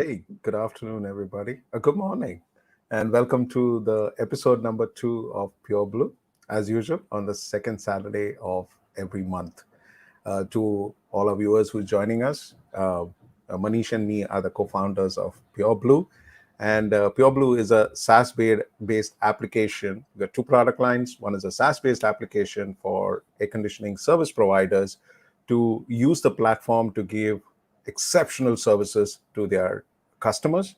Hey, good afternoon, everybody. Good morning, and welcome to the episode number 2 of Pureblu, as usual, on the second Saturday of every month. To all our viewers who's joining us, Manish and me are the co-founders of Pureblu, and Pureblu is a SaaS-based application. We've got two product lines. One is a SaaS-based application for air conditioning service providers to use the platform to give exceptional services to their customers.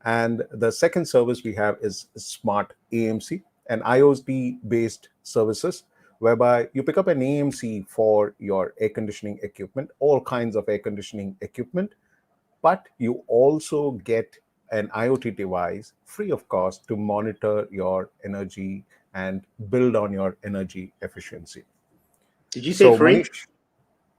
And the second service we have is Smart AMC, an IoT-based services whereby you pick up an AMC for your air conditioning equipment, all kinds of air conditioning equipment, but you also get an IoT device free of cost to monitor your energy and build on your energy efficiency. Did you say So, free? Manish,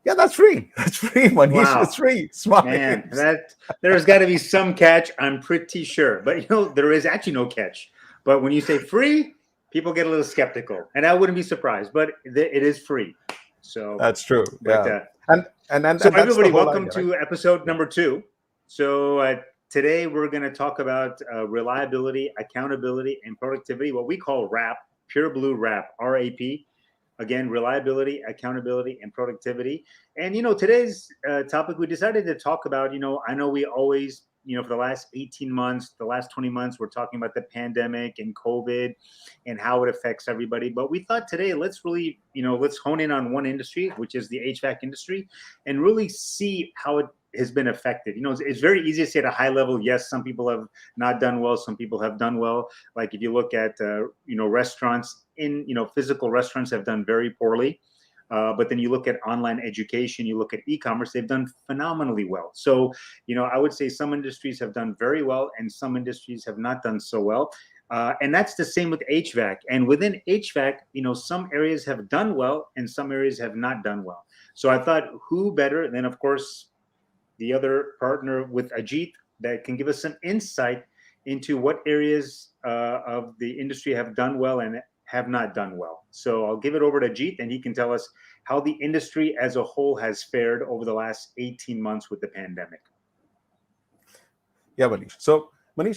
yeah, that's free. That's free, Manish. It's Wow, free. Smart man, AMC. that there's got to be some catch. I'm pretty sure, but there is actually no catch. But when you say free, people get a little skeptical, and I wouldn't be surprised. But it is free. So, That's true. but Yeah. And and and, so and that's the everybody, whole welcome idea, right? to episode number 2. So today we're going to talk about reliability, accountability, and productivity. What we call RAP, Pureblu RAP, RAP. Again, reliability, accountability, and productivity. And today's topic, we decided to talk about. I know we always, for the last 18 months, the last 20 months, we're talking about the pandemic and COVID and how it affects everybody. But we thought today, let's really, let's hone in on one industry, which is the HVAC industry, and really see how it has been affected. It's very easy to say at a high level, yes, some people have not done well, some people have done well. Like if you look at, restaurants physical restaurants have done very poorly. But then you look at online education, you look at e-commerce, they've done phenomenally well. So, I would say some industries have done very well and some industries have not done so well. And that's the same with HVAC. And within HVAC, some areas have done well and some areas have not done well. So I thought who better than, of course, the other partner with Ajit that can give us some insight into what areas of the industry have done well and have not done well. So I'll give it over to Ajit and he can tell us how the industry as a whole has fared over the last 18 months with the pandemic. Yeah, Manish. So when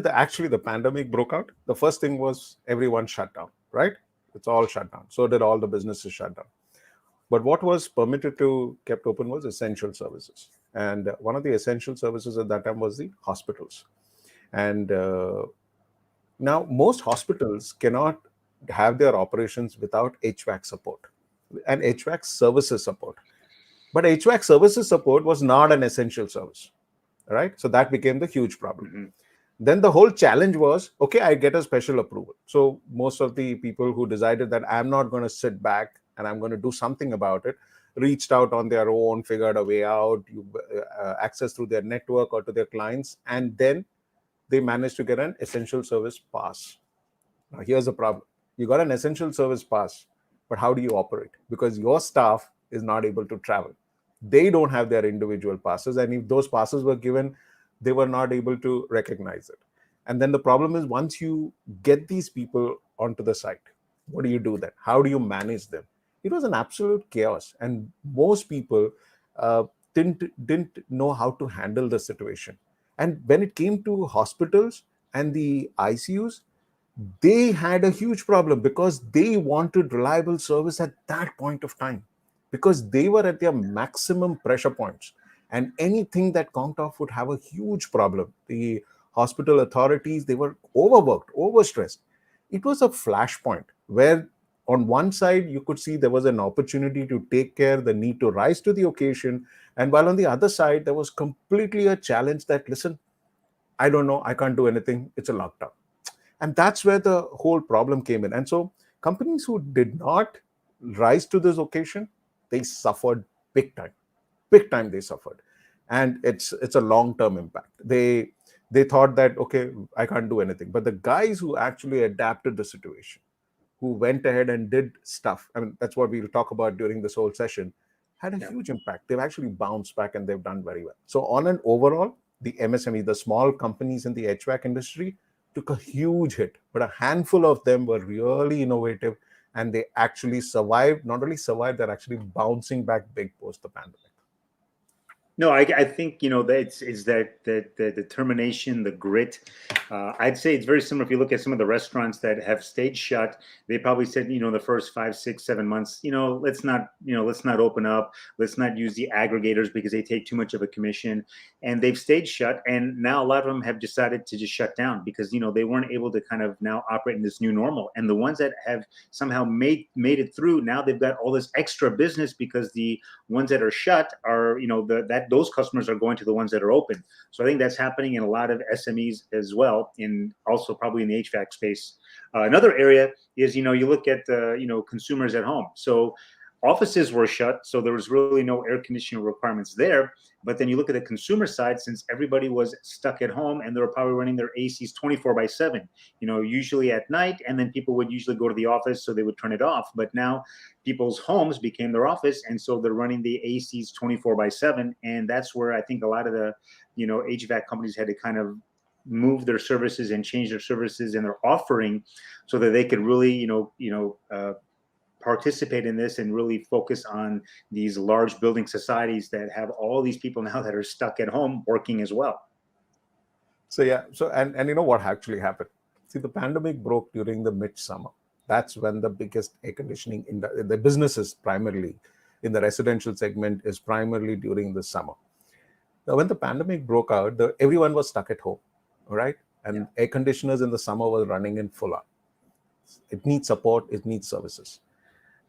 actually the pandemic broke out, the first thing was everyone shut down, right? It's all shut down. So did all the businesses shut down. But what was permitted to kept open was essential services. And one of the essential services at that time was the hospitals. And now most hospitals cannot have their operations without HVAC support and HVAC services support. But HVAC services support was not an essential service, right? So that became the huge problem. Mm-hmm. Then the whole challenge was, okay, I get a special approval. So most of the people who decided that I'm not going to sit back and I'm going to do something about it, reached out on their own, figured a way out, access through their network or to their clients, and then they managed to get an essential service pass. Now, here's the problem. You got an essential service pass, but how do you operate? Because your staff is not able to travel. They don't have their individual passes. And if those passes were given, they were not able to recognize it. And then the problem is once you get these people onto the site, what do you do then? How do you manage them? It was an absolute chaos. And most people uh, didn't know how to handle the situation. And when it came to hospitals and the ICUs, they had a huge problem because they wanted reliable service at that point of time because they were at their maximum pressure points and anything that conked off would have a huge problem. The hospital authorities, they were overworked, overstressed. It was a flashpoint where on one side you could see there was an opportunity to take care, the need to rise to the occasion, and while on the other side there was completely a challenge that, listen, I don't know, I can't do anything, it's a lockdown. And that's where the whole problem came in. And so companies who did not rise to this occasion, they suffered big time they suffered. And it's a long-term impact. They thought that, okay, I can't do anything. But the guys who actually adapted the situation, who went ahead and did stuff, I mean, that's what we'll talk about during this whole session, had a huge impact. They've actually bounced back and they've done very well. So on an overall, the MSME, the small companies in the HVAC industry, took a huge hit, but a handful of them were really innovative and they actually survived. Not only survived, they're actually bouncing back big post the pandemic. No, I think that it's that the determination, the grit. I'd say it's very similar. If you look at some of the restaurants that have stayed shut, they probably said, the first 5, 6, 7 months, let's not open up, let's not use the aggregators because they take too much of a commission, and they've stayed shut. And now a lot of them have decided to just shut down because they weren't able to kind of now operate in this new normal. And the ones that have somehow made it through, now they've got all this extra business because the ones that are shut are that those customers are going to the ones that are open. So I think that's happening in a lot of SMEs as well, in also probably in the HVAC space. Another area is you look at consumers at home. So offices were shut, so there was really no air conditioning requirements there. But then you look at the consumer side, since everybody was stuck at home and they were probably running their ACs 24/7, usually at night, and then people would usually go to the office, so they would turn it off. But now people's homes became their office, and so they're running the ACs 24/7, and that's where I think a lot of the HVAC companies had to kind of move their services and change their services and their offering so that they could really participate in this and really focus on these large building societies that have all these people now that are stuck at home working as well. So yeah, so and you know what actually happened? See, the pandemic broke during the midsummer. That's when the biggest air conditioning in the businesses, primarily in the residential segment, is primarily during the summer. Now, when the pandemic broke out, everyone was stuck at home, all right? And air conditioners in the summer were running in full on. It needs support, it needs services.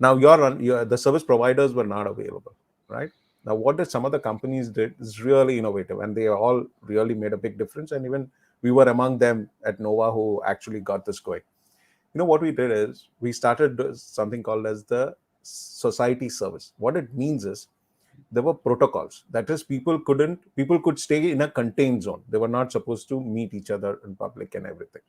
Now, the service providers were not available, right? Now, what did some of the companies did is really innovative, and they all really made a big difference. And even we were among them at Nova who actually got this going. What we did is we started something called as the society service. What it means is there were protocols. That is, people could stay in a contained zone. They were not supposed to meet each other in public and everything.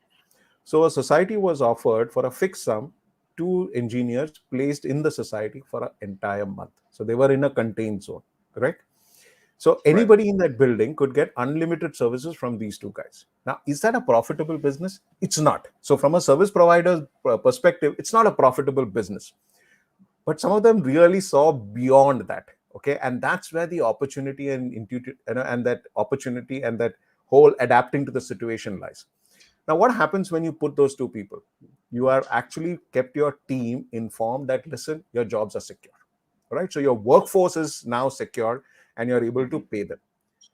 So a society was offered for a fixed sum, 2 engineers placed in the society for an entire month. So they were in a contained zone, correct? So anybody in that building could get unlimited services from these 2 guys. Now, is that a profitable business? It's not. So from a service provider's perspective, it's not a profitable business. But some of them really saw beyond that. Okay, and that's where the opportunity and that opportunity and that whole adapting to the situation lies. Now, what happens when you put those 2 people? You are actually kept your team informed that, listen, your jobs are secure, right? So your workforce is now secure and you're able to pay them.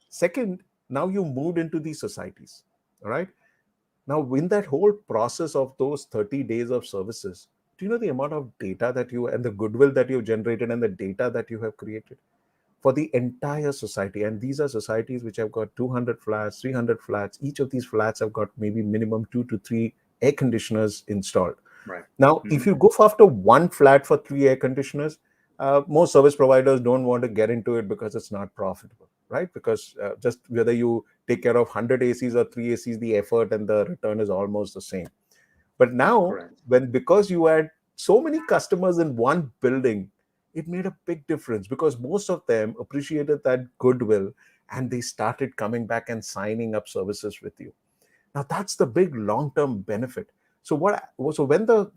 Second, now you moved into these societies, all right? Now, in that whole process of those 30 days of services, do you know the amount of data that and the goodwill that you've generated and the data that you have created for the entire society? And these are societies which have got 200 flats, 300 flats. Each of these flats have got maybe minimum 2 to 3 air conditioners installed. Right. Now, if you go after one flat for 3 air conditioners, most service providers don't want to get into it because it's not profitable, right? Because just whether you take care of 100 ACs or 3 ACs, the effort and the return is almost the same. But now, because you had so many customers in one building, it made a big difference because most of them appreciated that goodwill and they started coming back and signing up services with you. Now, that's the big long-term benefit. So when the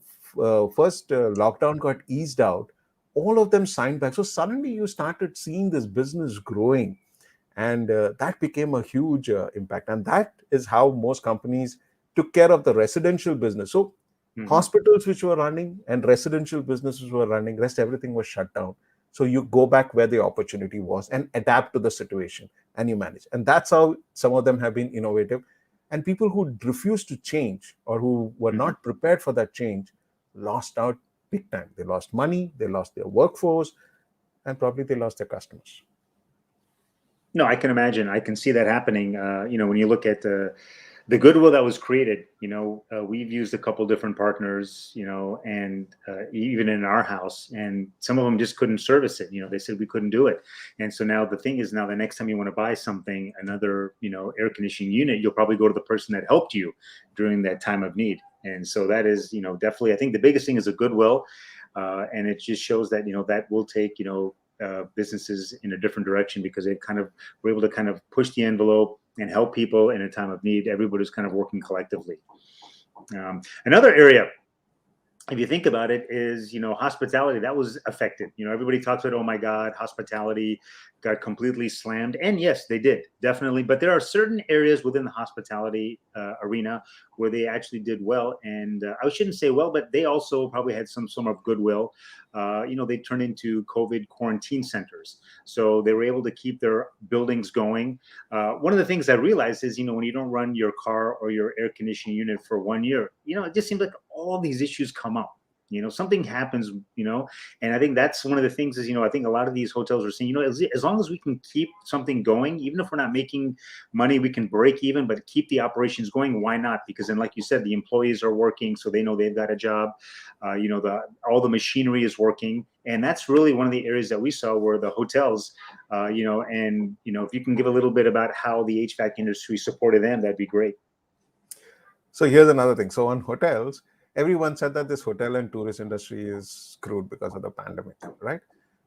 first lockdown got eased out, all of them signed back. So suddenly you started seeing this business growing, and that became a huge impact. And that is how most companies took care of the residential business. So hospitals which were running and residential businesses were running, rest everything was shut down. So you go back where the opportunity was and adapt to the situation and you manage. And that's how some of them have been innovative. And people who refused to change or who were not prepared for that change lost out big time. They lost money, they lost their workforce, and probably they lost their customers. No, I can imagine. I can see that happening. When you look at the goodwill that was created, we've used a couple different partners, and even in our house, and some of them just couldn't service it. They said we couldn't do it. And so now the thing is, now the next time you want to buy something, another, air conditioning unit, you'll probably go to the person that helped you during that time of need. And so that is, definitely, I think the biggest thing is a goodwill. And it just shows that, that will take, businesses in a different direction because they were able to kind of push the envelope and help people in a time of need. Everybody's kind of working collectively. Another area if you think about it, is, hospitality that was affected. Everybody talks about, oh my God, hospitality got completely slammed, and yes, they did, definitely. But there are certain areas within the hospitality arena where they actually did well, and I shouldn't say well, but they also probably had some sort of goodwill. They turned into COVID quarantine centers, so they were able to keep their buildings going. One of the things I realized is, when you don't run your car or your air conditioning unit for 1 year, it just seems like all these issues come up. Something happens, and I think that's one of the things is, I think a lot of these hotels are saying, as long as we can keep something going, even if we're not making money, we can break even, but keep the operations going. Why not? Because then, like you said, the employees are working, so they know they've got a job. All the machinery is working, and that's really one of the areas that we saw where the hotels, if you can give a little bit about how the HVAC industry supported them, that'd be great. So here's another thing. So on hotels, everyone said that this hotel and tourist industry is screwed because of the pandemic, right?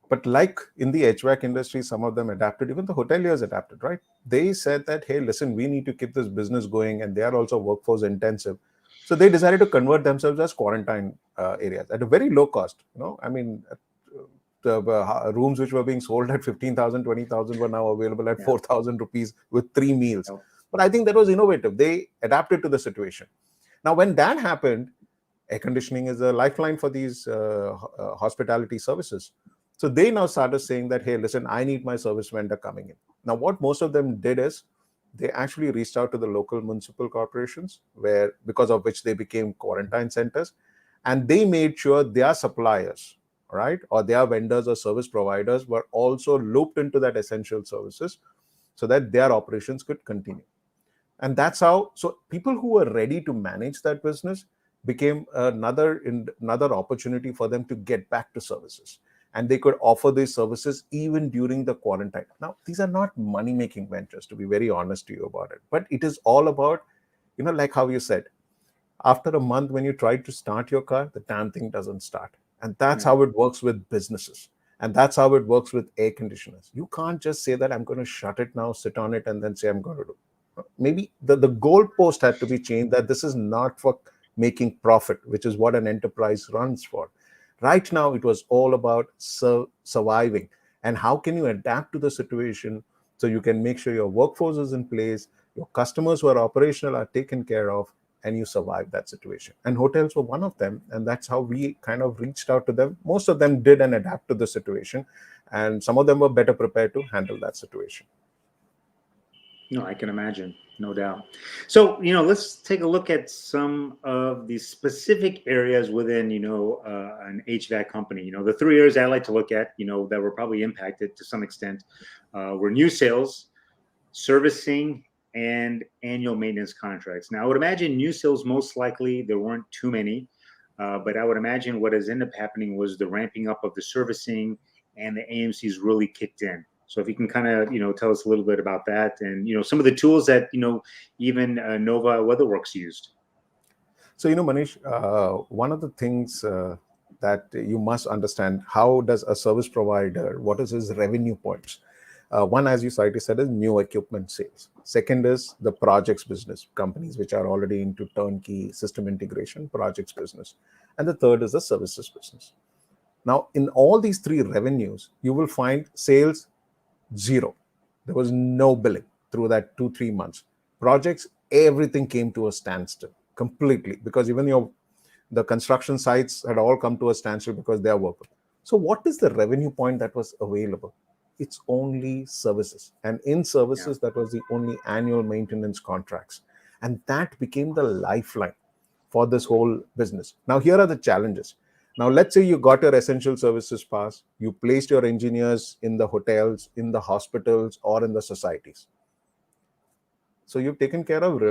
But like in the HVAC industry, some of them adapted, even the hoteliers adapted, right? They said that, hey, listen, we need to keep this business going, and they are also workforce intensive. So they decided to convert themselves as quarantine areas at a very low cost. I mean, the rooms which were being sold at 15,000, 20,000 were now available at 4,000 rupees with 3 meals. But I think that was innovative. They adapted to the situation. Now, when that happened, air conditioning is a lifeline for these hospitality services. So they now started saying that, hey, listen, I need my service vendor coming in. Now, what most of them did is they actually reached out to the local municipal corporations, because of which they became quarantine centers, and they made sure their suppliers, right, or their vendors or service providers were also looped into that essential services so that their operations could continue. And that's how, so people who were ready to manage that business became another opportunity for them to get back to services. And they could offer these services even during the quarantine. Now, these are not money-making ventures, to be very honest to you about it. But it is all about, like how you said, after a month when you try to start your car, the damn thing doesn't start. And that's how it works with businesses. And that's how it works with air conditioners. You can't just say that I'm going to shut it now, sit on it, and then say I'm going to do. Maybe the goalpost had to be changed, that this is not for making profit, which is what an enterprise runs for. Right now, it was all about surviving. And how can you adapt to the situation so you can make sure your workforce is in place, your customers who are operational are taken care of, and you survive that situation. And hotels were one of them. And that's how we kind of reached out to them. Most of them did and adapt to the situation. And some of them were better prepared to handle that situation. No, I can imagine, no doubt. So, let's take a look at some of the specific areas within, an HVAC company. The 3 areas I like to look at, that were probably impacted to some extent, were new sales, servicing, and annual maintenance contracts. Now, I would imagine new sales, most likely there weren't too many, but I would imagine what has ended up happening was the ramping up of the servicing, and the AMCs really kicked in. So if you can kind of, tell us a little bit about that, and, some of the tools that, even Nova WeatherWorks used. So, Manish, one of the things that you must understand, how does a service provider, what is his revenue points? One, as you rightly said, is new equipment sales. Second is the projects business, companies which are already into turnkey system integration, projects business. And the third is the services business. Now, in all these three revenues, you will find sales zero. There was no billing through that 2-3 months. Projects, everything came to a standstill completely, because even the construction sites had all come to a standstill because they are working. So what is the revenue point that was available? It's only services. And in services, that was the only annual maintenance contracts. And that became the lifeline for this whole business. Now, here are the challenges. Now, let's say you got your essential services pass, you placed your engineers in the hotels, in the hospitals, or in the societies. So you've taken care of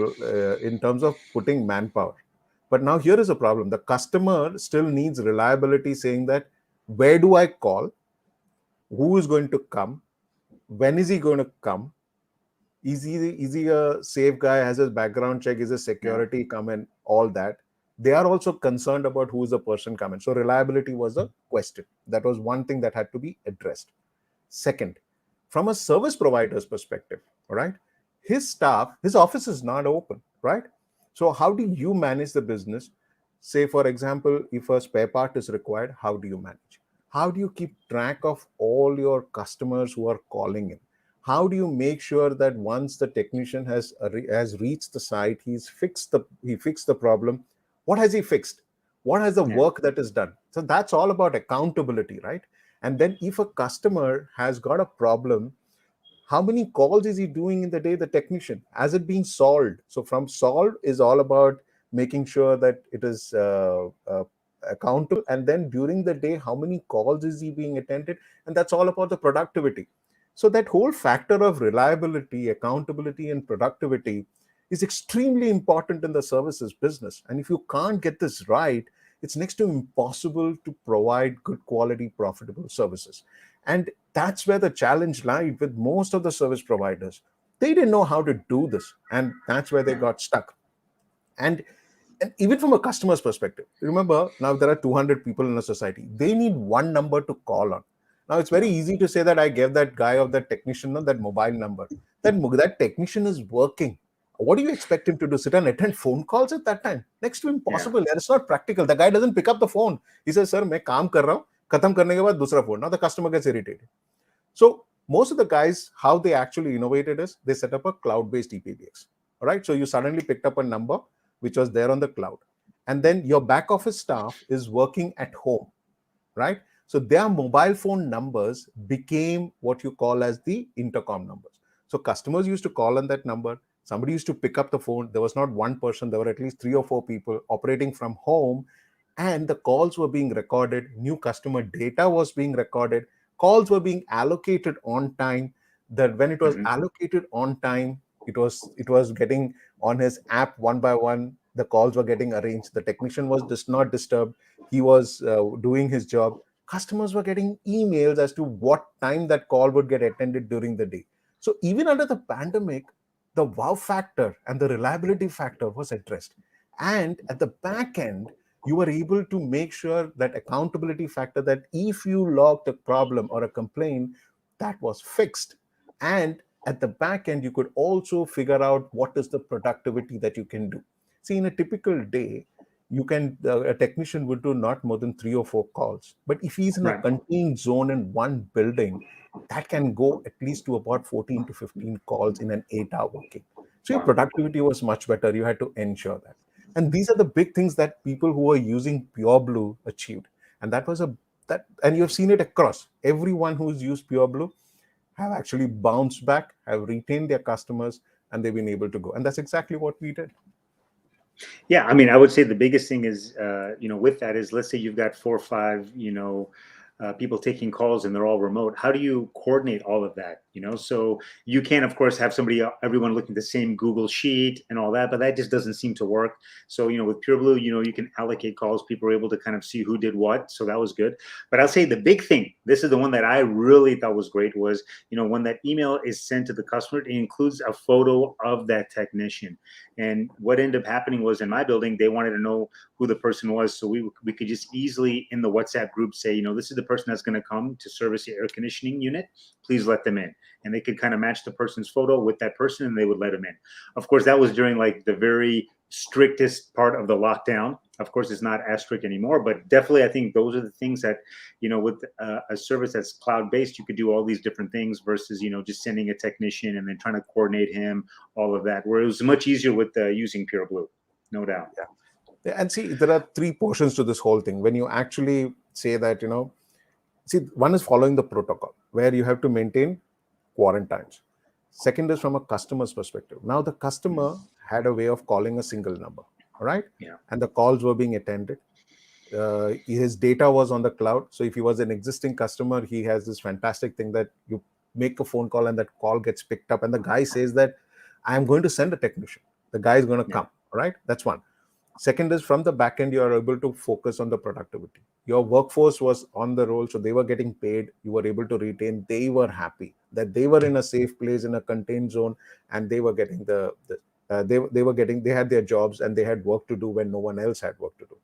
in terms of putting manpower. But now here is a problem. The customer still needs reliability, saying that, where do I call? Who is going to come? When is he going to come? Is he a safe guy? Has his background check? Is his security come and all that? They are also concerned about who is the person coming. So reliability was a question. That was one thing that had to be addressed. Second, from a service provider's perspective, right? His staff, his office is not open, right? So how do you manage the business? Say, for example, if a spare part is required, how do you manage? How do you keep track of all your customers who are calling in? How do you make sure that once the technician has reached the site, he fixed the problem? What has he fixed? What has the Yeah. work that is done? So that's all about accountability, right? And then if a customer has got a problem, how many calls is he doing in the day, the technician? Has it being solved? So from solved is all about making sure that it is accountable. And then during the day, how many calls is he being attended? And that's all about the productivity. So that whole factor of reliability, accountability, and productivity is extremely important in the services business. And if you can't get this right, it's next to impossible to provide good quality, profitable services. And that's where the challenge lied with most of the service providers. They didn't know how to do this, and that's where they got stuck. And and even from a customer's perspective, remember, now there are 200 people in a society. They need one number to call on. Now it's very Yeah. easy to say that I gave that guy or that technician that mobile number. That technician is working. What do you expect him to do? Sit and attend phone calls at that time? Next to Yeah. impossible. It's not practical. The guy doesn't pick up the phone. He says, "Sir, मैं काम कर रहा हूँ. खत्म करने के बाद दूसरा phone." Now the customer gets irritated. So most of the guys, how they actually innovated is they set up a cloud-based EPBX. All right. So you suddenly picked up a number which was there on the cloud. And then your back office staff is working at home, right? So their mobile phone numbers became what you call as the intercom numbers. So customers used to call on that number. Somebody used to pick up the phone. There was not one person, there were at least 3 or 4 people operating from home, and the calls were being recorded. New customer data was being recorded. Calls were being allocated on time. That when it was Hmm. allocated on time, it was getting on his app one by one. The calls were getting arranged. The technician was just not disturbed. He was doing his job. Customers were getting emails as to what time that call would get attended during the day. So even under the pandemic, the wow factor and the reliability factor was addressed. And at the back end, you were able to make sure that accountability factor, that if you logged a problem or a complaint, that was fixed. And at the back end, you could also figure out what is the productivity that you can do. See, in a typical day, a technician would do not more than 3 or 4 calls. But if he's in a Right. contained zone in one building, that can go at least to about 14 to 15 calls in an 8-hour working. So your Wow. productivity was much better. You had to ensure that. And these are the big things that people who are using Pureblu achieved. And that was a that and you've seen it across. Everyone who's used Pureblu have actually bounced back, have retained their customers, and they've been able to go. And that's exactly what we did. Yeah, I mean, I would say the biggest thing is, with that is, let's say you've got 4 or 5, people taking calls and they're all remote. How do you coordinate all of that? So you can, of course, have everyone looking at the same Google sheet and all that, but that just doesn't seem to work. So, with Pureblu, you can allocate calls. People are able to kind of see who did what. So that was good. But I'll say the big thing, this is the one that I really thought was great, was, when that email is sent to the customer, it includes a photo of that technician. And what ended up happening was, in my building, they wanted to know who the person was. So we could just easily in the WhatsApp group say, this is the person that's going to come to service the air conditioning unit. Please let them in. And they could kind of match the person's photo with that person, and they would let them in. Of course, that was during like the very strictest part of the lockdown. Of course, it's not as strict anymore, but definitely I think those are the things that, with a service that's cloud-based, you could do all these different things versus, just sending a technician and then trying to coordinate him, all of that, where it was much easier with using Pureblu, no doubt. Yeah. And see, there are 3 portions to this whole thing. When you actually say that, see, one is following the protocol where you have to maintain quarantines. Second is from a customer's perspective. Now, the customer had a way of calling a single number, all right? Yeah. And the calls were being attended. His data was on the cloud. So if he was an existing customer, he has this fantastic thing that you make a phone call and that call gets picked up. And the guy says that I'm going to send a technician. The guy is going to come, all right? That's one. Second is from the back end, you are able to focus on the productivity. Your workforce was on the roll, so they were getting paid. You were able to retain. They were happy that they were in a safe place, in a contained zone, and they were getting they had their jobs and they had work to do when no one else had work to do.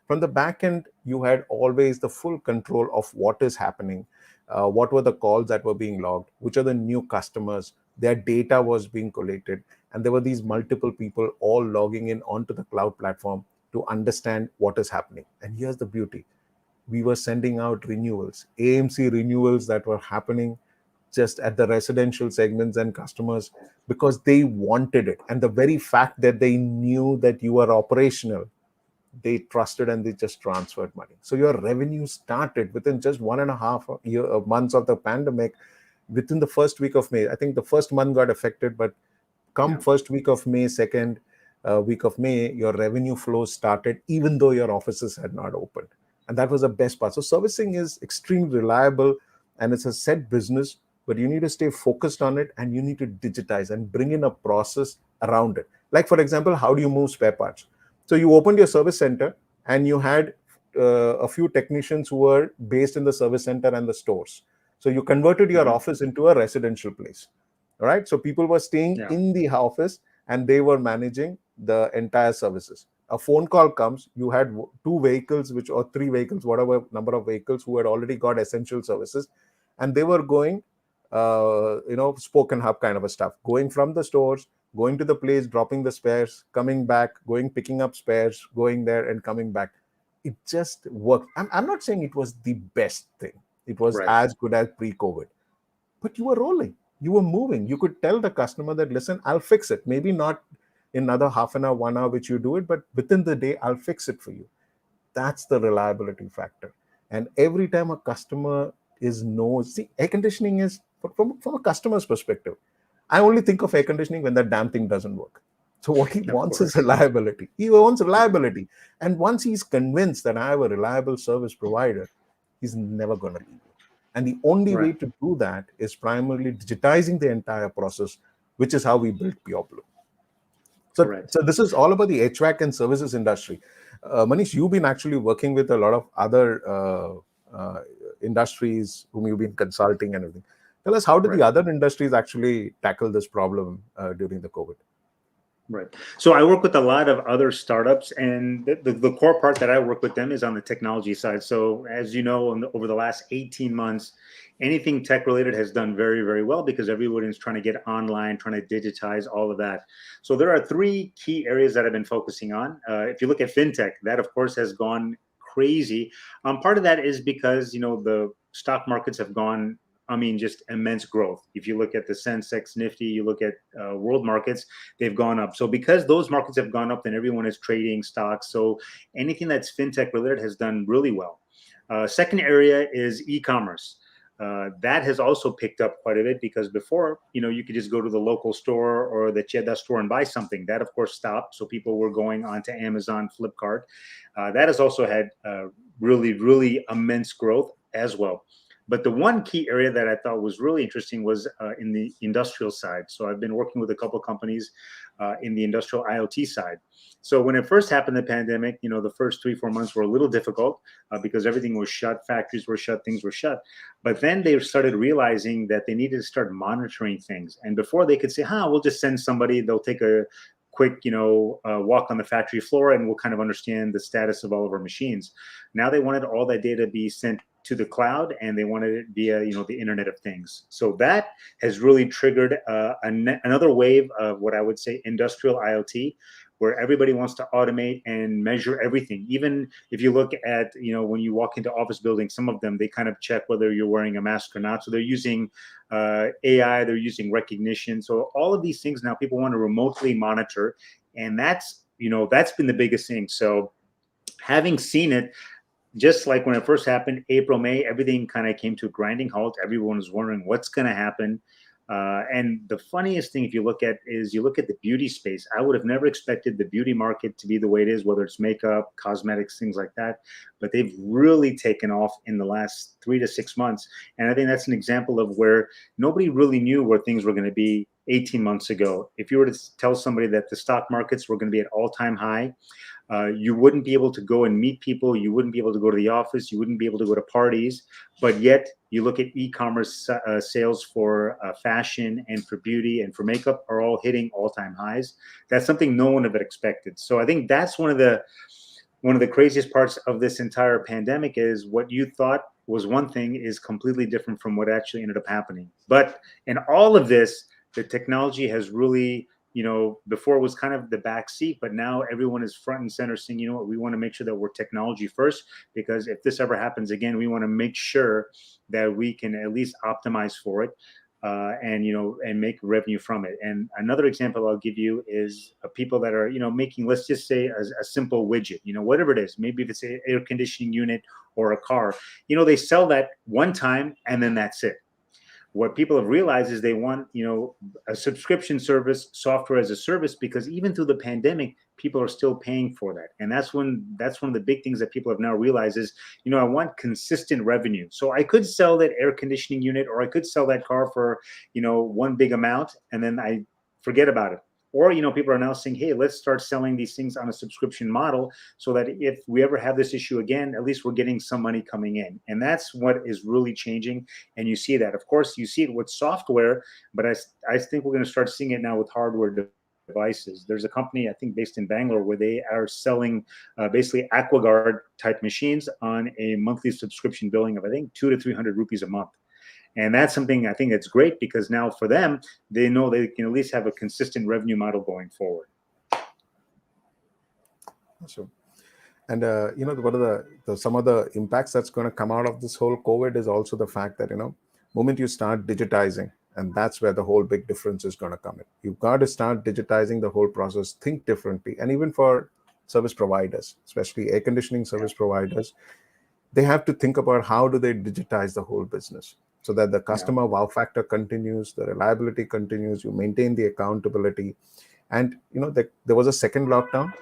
From the back end, you had always the full control of what is happening, what were the calls that were being logged, which are the new customers, their data was being collated, and there were these multiple people all logging in onto the cloud platform. to understand what is happening. And here's the beauty: we were sending out renewals, AMC renewals that were happening just at the residential segments and customers, because they wanted it. And the very fact that they knew that you were operational, they trusted and they just transferred money. So your revenue started within just 1.5 months of the pandemic. Within the first week of May, I think the first month got affected, but come first week of May, second week of May, your revenue flows started, even though your offices had not opened. And that was the best part. So servicing is extremely reliable, and it's a set business, but you need to stay focused on it, and you need to digitize and bring in a process around it. Like, for example, how do you move spare parts? So you opened your service center, and you had a few technicians who were based in the service center and the stores. So you converted your office into a residential place. All right. So people were staying in the office and they were managing the entire services. A phone call comes, you had two vehicles, or three vehicles, whatever number of vehicles, who had already got essential services, and they were going, spoken hub kind of a stuff, going from the stores, going to the place, dropping the spares, coming back, going, picking up spares, going there and coming back. It just worked. I'm not saying it was the best thing. It was as good as pre-COVID, but you were rolling. You were moving. You could tell the customer that, listen, I'll fix it. Maybe not in another half an hour, 1 hour, which you do it, but within the day, I'll fix it for you. That's the reliability factor. And every time a customer see, air conditioning is, from a customer's perspective, I only think of air conditioning when that damn thing doesn't work. So what he wants is reliability. He wants reliability. And once he's convinced that I have a reliable service provider, he's never going to leave you. And the only way to do that is primarily digitizing the entire process, which is how we built Pureblu. So this is all about the HVAC and services industry. Manish, you've been actually working with a lot of other industries whom you've been consulting and everything. Tell us, how did the other industries actually tackle this problem during the COVID? Right. So I work with a lot of other startups, and the core part that I work with them is on the technology side. So as you know, over the last 18 months, anything tech related has done very, very well because everyone is trying to get online, trying to digitize all of that. So there are three key areas that I've been focusing on. If you look at fintech, that of course has gone crazy. Part of that is because, the stock markets have gone, just immense growth. If you look at the Sensex, Nifty, you look at world markets, they've gone up. So because those markets have gone up, then everyone is trading stocks. So anything that's fintech related has done really well. Second area is e-commerce. That has also picked up quite a bit because before, you could just go to the local store or the Cheddar store and buy something. That, of course, stopped. So people were going onto Amazon, Flipkart. That has also had really, really immense growth as well. But the one key area that I thought was really interesting was in the industrial side. So I've been working with a couple of companies in the industrial IoT side. So when it first happened, the pandemic, the first 3-4 months were a little difficult because everything was shut, factories were shut, things were shut. But then they started realizing that they needed to start monitoring things. And before they could say, we'll just send somebody, they'll take a quick, walk on the factory floor and we'll kind of understand the status of all of our machines. Now they wanted all that data to be sent to the cloud, and they wanted it via, the Internet of Things. So that has really triggered another wave of what I would say industrial IoT, where everybody wants to automate and measure everything. Even if you look at, when you walk into office buildings, some of them, they kind of check whether you're wearing a mask or not. So they're using AI, they're using recognition. So all of these things now people want to remotely monitor. And that's been the biggest thing. So having seen it, just like when it first happened, April, May, everything kind of came to a grinding halt. Everyone was wondering what's going to happen. And the funniest thing, if you look at the beauty space, I would have never expected the beauty market to be the way it is, whether it's makeup, cosmetics, things like that. But they've really taken off in the last 3 to 6 months. And I think that's an example of where nobody really knew where things were going to be 18 months ago. If you were to tell somebody that the stock markets were going to be at all-time high, you wouldn't be able to go and meet people. You wouldn't be able to go to the office. You wouldn't be able to go to parties. But yet you look at e-commerce sales for fashion and for beauty and for makeup are all hitting all-time highs. That's something no one ever expected. So I think that's one of the craziest parts of this entire pandemic is what you thought was one thing is completely different from what actually ended up happening. But in all of this, the technology has really before it was kind of the back seat, but now everyone is front and center saying, you know what, we want to make sure that we're technology first, because if this ever happens again, we want to make sure that we can at least optimize for it, and make revenue from it. And another example I'll give you is people that are making, let's just say, a simple widget, whatever it is, maybe if it's an air conditioning unit or a car, they sell that one time and then that's it. What people have realized is they want, a subscription service, software as a service, because even through the pandemic, people are still paying for that. And that's one of the big things that people have now realized is, I want consistent revenue. So I could sell that air conditioning unit, or I could sell that car for, one big amount, and then I forget about it. Or, people are now saying, hey, let's start selling these things on a subscription model, so that if we ever have this issue again, at least we're getting some money coming in. And that's what is really changing. And you see that. Of course, you see it with software, but I think we're going to start seeing it now with hardware devices. There's a company, I think, based in Bangalore, where they are selling basically AquaGuard type machines on a monthly subscription billing of, I think, 200 to 300 rupees a month. And that's something I think that's great, because now for them, they know they can at least have a consistent revenue model going forward. So, and one of the some of the impacts that's going to come out of this whole COVID is also the fact that moment you start digitizing, and that's where the whole big difference is going to come in. You've got to start digitizing the whole process, think differently, and even for service providers, especially air conditioning service providers, they have to think about how do they digitize the whole business, so that the customer wow factor continues, the reliability continues, you maintain the accountability. And there was a second lockdown.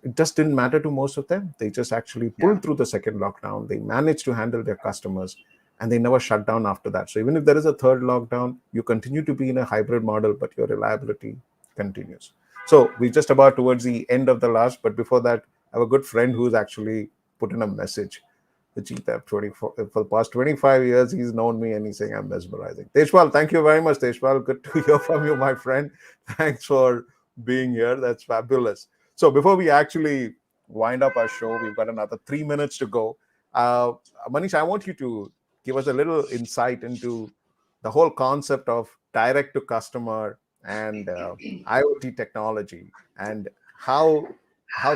It just didn't matter to most of them. They just actually pulled through the second lockdown. They managed to handle their customers, and they never shut down after that. So even if there is a third lockdown, you continue to be in a hybrid model, but your reliability continues. So we're just about towards the end of the last, but before that, I have a good friend who's actually put in a message. For the past 25 years, he's known me, and he's saying I'm mesmerizing. Tejpal, thank you very much, Tejpal. Good to hear from you, my friend. Thanks for being here. That's fabulous. So before we actually wind up our show, we've got another 3 minutes to go. Manish, I want you to give us a little insight into the whole concept of direct to customer and IoT technology, and how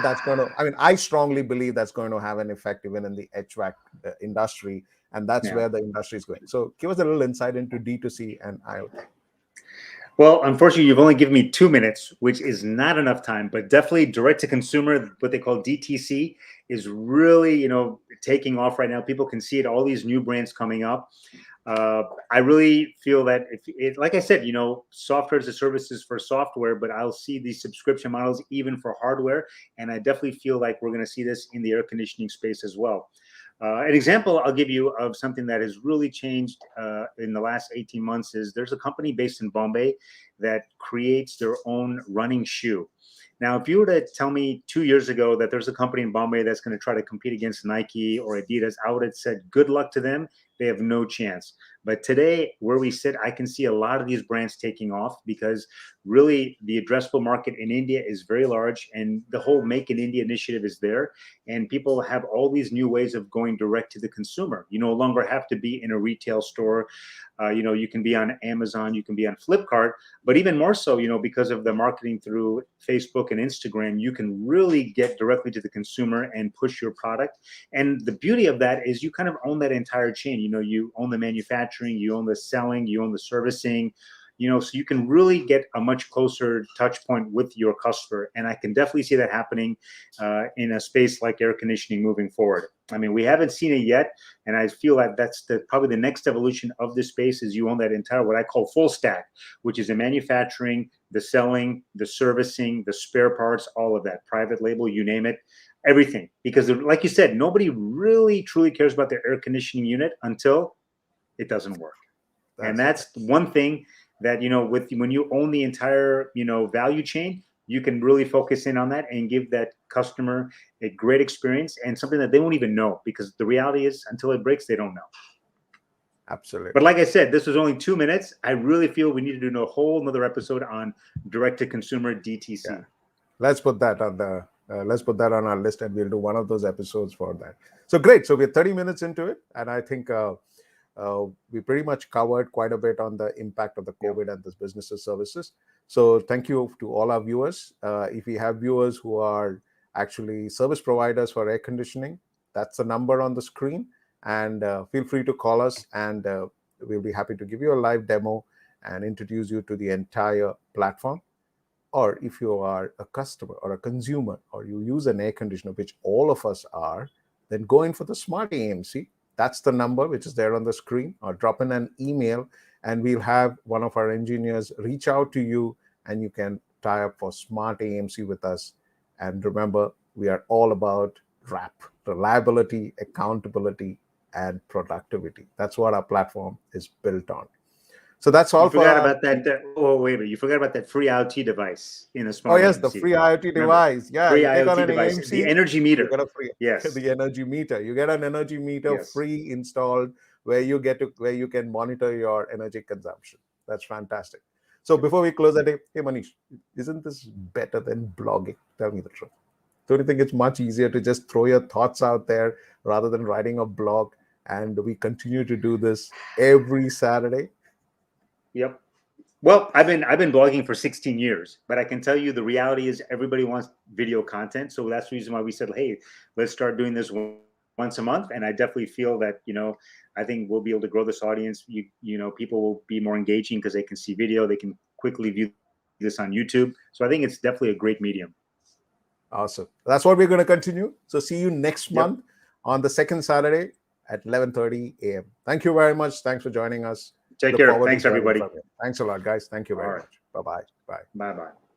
that's going to, I strongly believe that's going to have an effect even in the HVAC industry, and that's where the industry is going. So give us a little insight into D2C and IoT. Well, unfortunately, you've only given me 2 minutes, which is not enough time, but definitely direct to consumer, what they call DTC, is really, taking off right now. People can see it, all these new brands coming up. I really feel that like I said, software as a service is for software, but I'll see these subscription models even for hardware. And I definitely feel like we're going to see this in the air conditioning space as well. An example I'll give you of something that has really changed in the last 18 months is there's a company based in Bombay that creates their own running shoe. Now, if you were to tell me 2 years ago that there's a company in Bombay that's going to try to compete against Nike or Adidas, I would have said, good luck to them. They have no chance. But today, where we sit, I can see a lot of these brands taking off, because really the addressable market in India is very large, and the whole Make in India initiative is there. And people have all these new ways of going direct to the consumer. You no longer have to be in a retail store. You can be on Amazon, you can be on Flipkart, but even more so, because of the marketing through Facebook and Instagram, you can really get directly to the consumer and push your product. And the beauty of that is you kind of own that entire chain. You own the manufacturing, you own the selling, you own the servicing, so you can really get a much closer touch point with your customer. And I can definitely see that happening in a space like air conditioning moving forward. We haven't seen it yet, and I feel like that's probably the next evolution of this space is you own that entire, what I call full stack, which is the manufacturing, the selling, the servicing, the spare parts, all of that, private label, you name it, everything. Because like you said, nobody really truly cares about their air conditioning unit until it doesn't work. And that's one thing that, when you own the entire, value chain, you can really focus in on that and give that customer a great experience and something that they won't even know, because the reality is until it breaks, they don't know. Absolutely. But like I said, this was only 2 minutes. I really feel we need to do a whole another episode on direct to consumer DTC. Yeah. Let's put that on on our list, and we'll do one of those episodes for that. So great. So we're 30 minutes into it, and I think we pretty much covered quite a bit on the impact of the COVID and this business services. So thank you to all our viewers. If we have viewers who are actually service providers for air conditioning, that's the number on the screen. And feel free to call us, and we'll be happy to give you a live demo and introduce you to the entire platform. Or if you are a customer or a consumer, or you use an air conditioner, which all of us are, then go in for the smart AMC. That's the number which is there on the screen, or drop in an email, and we'll have one of our engineers reach out to you, and you can tie up for smart AMC with us. And remember, we are all about RAP: reliability, accountability, and productivity. That's what our platform is built on. So that's all You for forgot our. about that. Oh, wait a minute. You forgot about that free IoT device in a Oh smart yes, the AMC. free IoT Remember, device. Yeah, free you take on IoT an device, the AMC, energy you meter. get a free Yes. the energy meter. You get an energy meter Yes. free installed, where you can monitor your energy consumption. That's fantastic. So before we close the day, hey Manish, isn't this better than blogging? Tell me the truth. Don't you think it's much easier to just throw your thoughts out there rather than writing a blog? And we continue to do this every Saturday. Yep. Well, I've been blogging for 16 years, but I can tell you the reality is everybody wants video content. So that's the reason why we said, hey, let's start doing this once a month. And I definitely feel that, I think we'll be able to grow this audience. People will be more engaging because they can see video, they can quickly view this on YouTube. So I think it's definitely a great medium. Awesome. That's what we're going to continue. So see you next Yep. month on the second Saturday at 11:30 a.m. Thank you very much. Thanks for joining us. Take Look care. forward to Thanks, hearing everybody. from you. Thanks a lot, guys. Thank you All very right. much. Bye-bye. Bye. Bye bye.